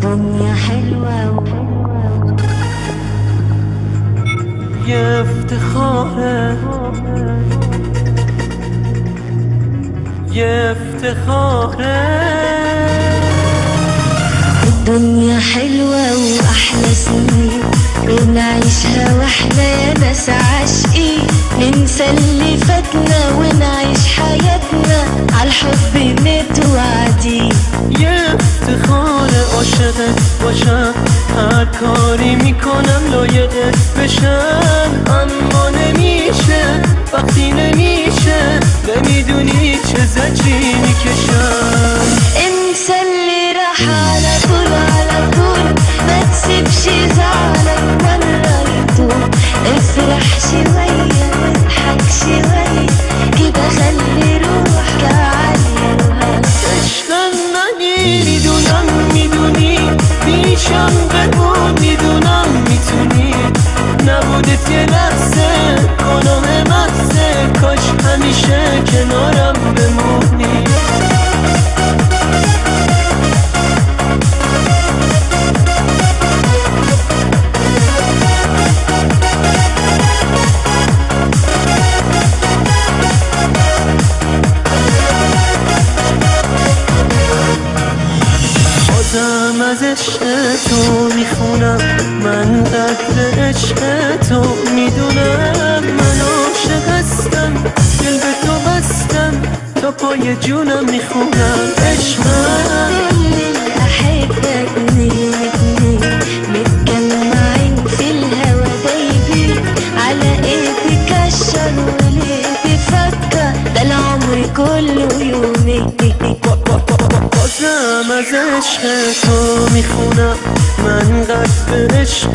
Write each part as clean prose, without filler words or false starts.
الدنيا حلوة يا افتخاره يا افتخاره. الدنيا حلوة وأحلى سنين ونعيشها واحنا يا ناس عاشقين، ننسى اللي فاتنا ونعيش حياتنا عالحب متوعدين. یه افتخار عاشقت باشم، هر کاری میکنم لایقت بشم، اما نمیشه وقتی نمیشه، نمیدونی چه زجری میکشم. انسى اللي راح على طول على طول، ما تسيبش زعلك مرة يطول، افرح شوية واضحك شوية كده، خلي روحك عالية. عشقم منی میدونم میدونی، پیشم بمون میدونم میتونی، نبودت یه لحظه گناه محضه، کاش همیشه کنارم بمونی. بازم از عشق تو میخونم، من قدر عشق تو میدونم، من عاشق هستم دل به تو بستم، تا پای جونم میخونم عشقم. أحبك اتنين اتنين متجمعين في الهوا دايبين، على ايه تكشر وليه تفكر، ده العمر كله يومين. بازم از عشق تو میخونم، من قدر عشق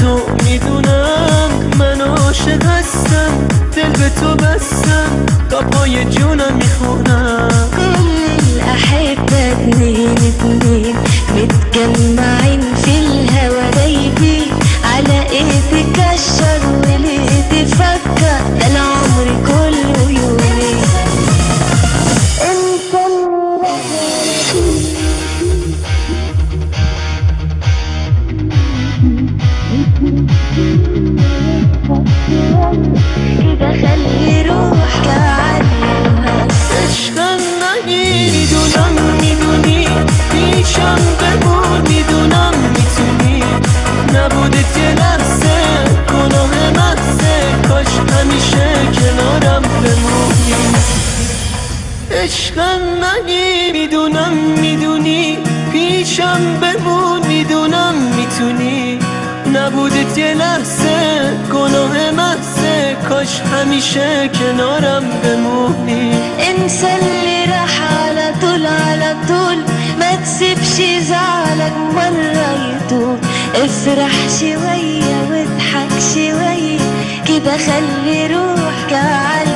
تو میدونم، من عاشق هستم دل به تو بستم، تا پای جونم میخونم. كل الأحبة اتنين اتنين متجمعين في الهوا دايبين، على ايه تكشر وليه تفكر، ده العمر كله يومين. انت كده خلي روحك عالية. عشقم منی میدونم میدونی، پیشم بمون میدونم میتونی، نبودت یه لحظه گناه محضه، کاش همیشه کنارم بمونی. عشقم منی میدونم میدونی، پیشم بمون میدونم میتونی، نبودت یه لحظه گناه محضه، کاش همیشه کنارم بمونی. انسى اللي راح على طول على طول، ما تسيبش زعلك مرة يطول، افرح شوية واضحك شوية كده، خلي روحك عالية.